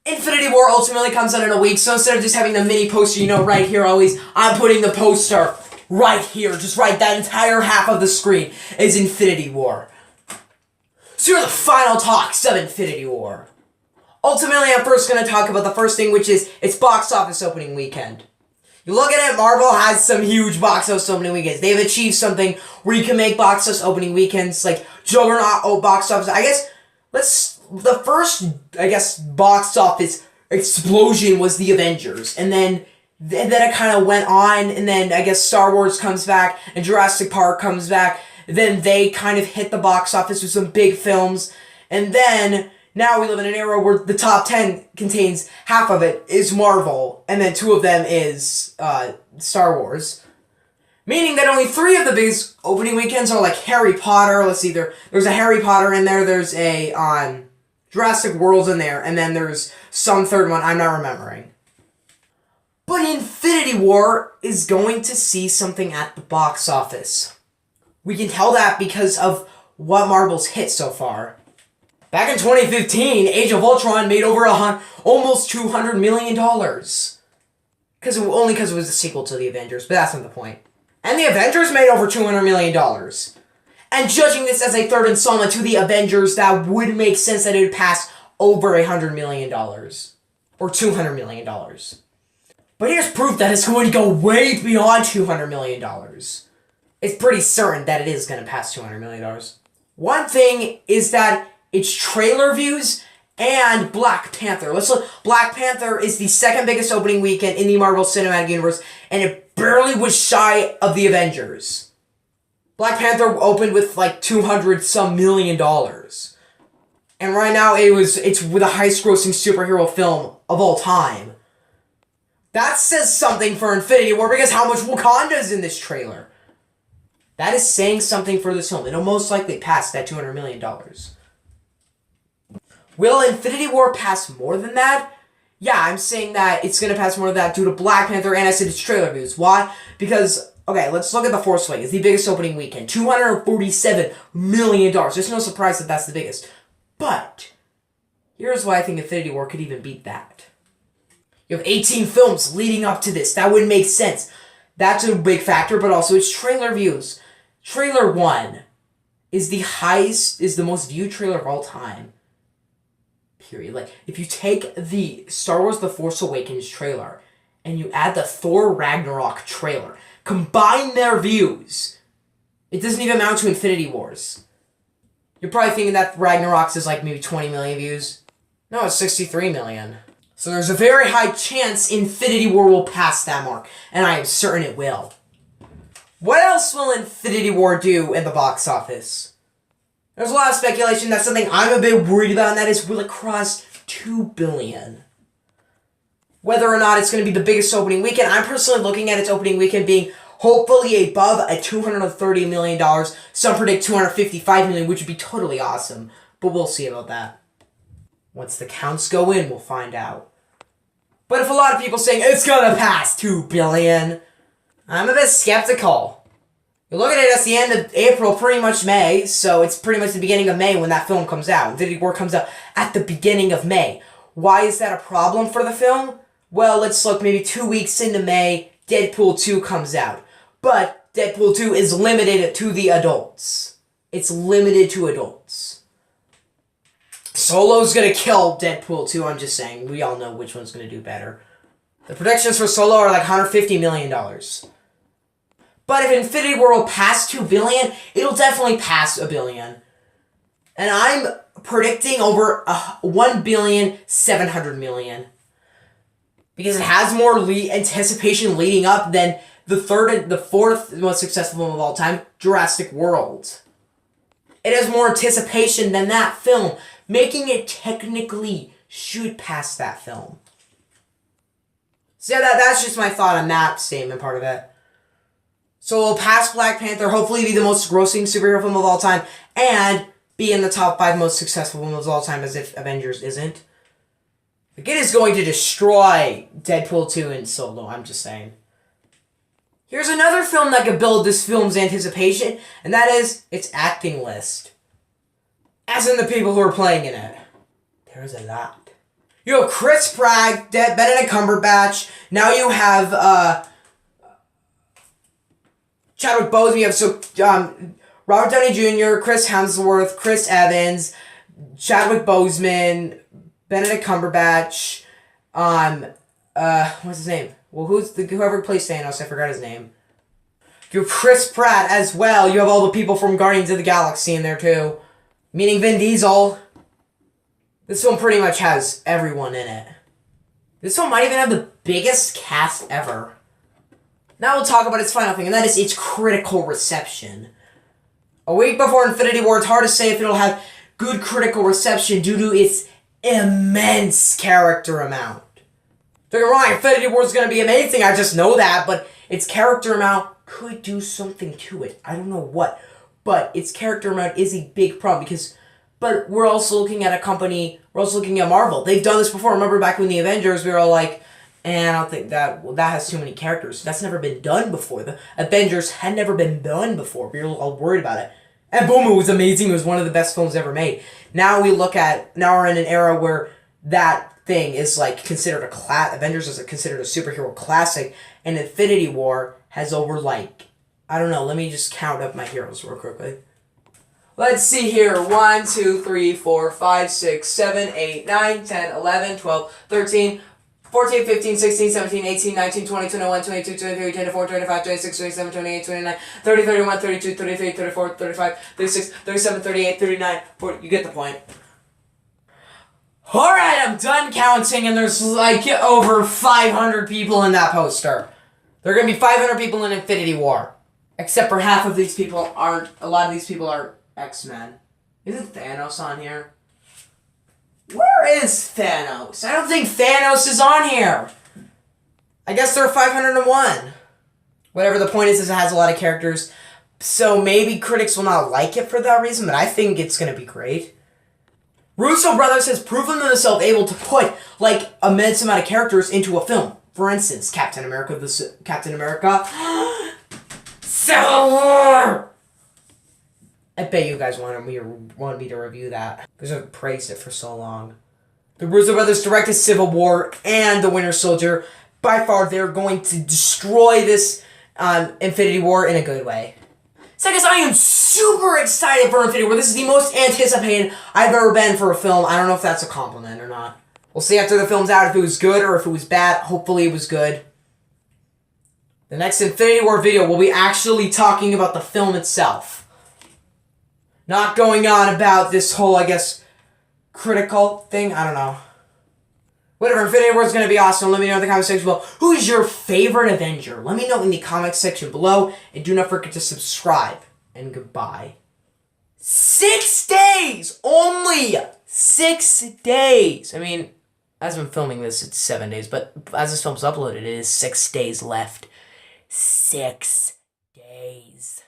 Infinity War ultimately comes out in a week, so instead of just having the mini poster, right here always, I'm putting the poster right here, just right, that entire half of the screen is Infinity War. So here are the final talks of Infinity War. Ultimately, I'm first going to talk about the first thing, which is its box office opening weekend. You look at it, Marvel has some huge box office opening weekends. They've achieved something where you can make box office opening weekends, like Juggernaut box office. The first box office explosion was the Avengers, and then it kind of went on, and then I guess Star Wars comes back, and Jurassic Park comes back, then they kind of hit the box office with some big films, and then now we live in an era where the top 10 contains half of it is Marvel, and then 2 of them is Star Wars. Meaning that only 3 of the biggest opening weekends are like Harry Potter. Let's see, there's a Harry Potter in there, there's a Jurassic World's in there, and then there's some third one I'm not remembering. But Infinity War is going to see something at the box office. We can tell that because of what Marvel's hit so far. Back in 2015, Age of Ultron made over almost $200 million. Only because it was a sequel to the Avengers, but that's not the point. And the Avengers made over $200 million. And judging this as a third installment to the Avengers, that would make sense that it would pass over $100 million. Or $200 million. But here's proof that it's going to go way beyond $200 million. It's pretty certain that it is going to pass $200 million. One thing is that its trailer views and Black Panther. Let's look. Black Panther is the second biggest opening weekend in the Marvel Cinematic Universe, and it barely was shy of the Avengers. Black Panther opened with like $200-some million. And right now it's the highest grossing superhero film of all time. That says something for Infinity War because how much Wakanda is in this trailer. That is saying something for this film. It'll most likely pass that $200 million. Will Infinity War pass more than that? Yeah, I'm saying that it's going to pass more than that due to Black Panther and I said its trailer views. Why? Because, okay, let's look at The Force Awakens. The biggest opening weekend. $247 million. There's no surprise that that's the biggest. But, here's why I think Infinity War could even beat that. You have 18 films leading up to this. That would make sense. That's a big factor, but also its trailer views. Trailer 1 is the most viewed trailer of all time. Period. Like, if you take the Star Wars The Force Awakens trailer and you add the Thor Ragnarok trailer, combine their views, it doesn't even amount to Infinity Wars. You're probably thinking that Ragnarok's is like maybe 20 million views. No, it's 63 million. So there's a very high chance Infinity War will pass that mark, and I am certain it will. What else will Infinity War do in the box office? There's a lot of speculation. That's something I'm a bit worried about, and that is, will it cross $2 billion? Whether or not it's going to be the biggest opening weekend, I'm personally looking at its opening weekend being hopefully above at $230 million. Some predict $255 million, which would be totally awesome, but we'll see about that. Once the counts go in, we'll find out. But if a lot of people saying it's going to pass $2 billion, I'm a bit skeptical. You look at it at the end of April, pretty much May, so it's pretty much the beginning of May when that film comes out. Infinity War comes out at the beginning of May. Why is that a problem for the film? Well, let's look maybe 2 weeks into May, Deadpool 2 comes out. But Deadpool 2 is limited to the adults. It's limited to adults. Solo's gonna kill Deadpool 2, I'm just saying. We all know which one's gonna do better. The predictions for Solo are like $150 million. But if Infinity War will pass $2 billion, it'll definitely pass $1 billion. And I'm predicting over $1.7 billion. Because it has more anticipation leading up than the fourth most successful film of all time, Jurassic World. It has more anticipation than that film, making it technically should pass that film. So yeah, that's just my thought on that statement part of it. So it'll pass Black Panther, hopefully be the most grossing superhero film of all time, and be in the top 5 most successful films of all time, as if Avengers isn't. Like, it is going to destroy Deadpool 2 and Solo, I'm just saying. Here's another film that could build this film's anticipation, and that is its acting list. As in the people who are playing in it. There's a lot. You have Chris Pratt, Benedict Cumberbatch. Now you have Chadwick Boseman. You have Robert Downey Jr., Chris Hemsworth, Chris Evans, Chadwick Boseman, Benedict Cumberbatch. What's his name? Well, whoever plays Thanos? I forgot his name. You have Chris Pratt as well. You have all the people from Guardians of the Galaxy in there too, meaning Vin Diesel. This film pretty much has everyone in it. This film might even have the biggest cast ever. Now we'll talk about its final thing, and that is its critical reception. A week before Infinity War, it's hard to say if it'll have good critical reception due to its immense character amount. Don't get me wrong, Infinity War is going to be amazing, I just know that, but its character amount could do something to it. I don't know what, but its character amount is a big problem but we're also looking at a company, we're also looking at Marvel. They've done this before. Remember back when the Avengers, we were all like, I don't think that has too many characters. That's never been done before. The Avengers had never been done before. We were all worried about it. And boom, it was amazing. It was one of the best films ever made. Now we're in an era where that thing is like considered Avengers is considered a superhero classic, and Infinity War has over let me just count up my heroes real quickly. Let's see here. 1, 2, 3, 4, 5, 6, 7, 8, 9, 10, 11, 12, 13, 14, 15, 16, 17, 18, 19, 20, 21, 22, 23, 24, 25, 26, 27, 28, 29, 30, 31, 32, 33, 34, 35, 36, 37, 38, 39, 40. You get the point. Alright, I'm done counting, and there's over 500 people in that poster. There are going to be 500 people in Infinity War. Except for half of these people aren't, a lot of these people are X-Men. Isn't Thanos on here? Where is Thanos? I don't think Thanos is on here. I guess there are 501. Whatever, the point is it has a lot of characters. So maybe critics will not like it for that reason, but I think it's going to be great. Russo Brothers has proven themselves able to put immense amount of characters into a film. For instance, Captain America, Civil War! I bet you guys want me to review that, because I've praised it for so long. The Russo Brothers directed Civil War and The Winter Soldier. By far, they're going to destroy this Infinity War in a good way. So I guess I am super excited for Infinity War. This is the most anticipated I've ever been for a film. I don't know if that's a compliment or not. We'll see after the film's out if it was good or if it was bad. Hopefully it was good. The next Infinity War video will be actually talking about the film itself. Not going on about this whole, critical thing. I don't know. Whatever, Infinity War is going to be awesome. Let me know in the comment section below. Who is your favorite Avenger? Let me know in the comment section below. And do not forget to subscribe. And goodbye. 6 days! Only 6 days! I mean, as I'm filming this, it's 7 days. But as this film's uploaded, it is 6 days left. 6 days.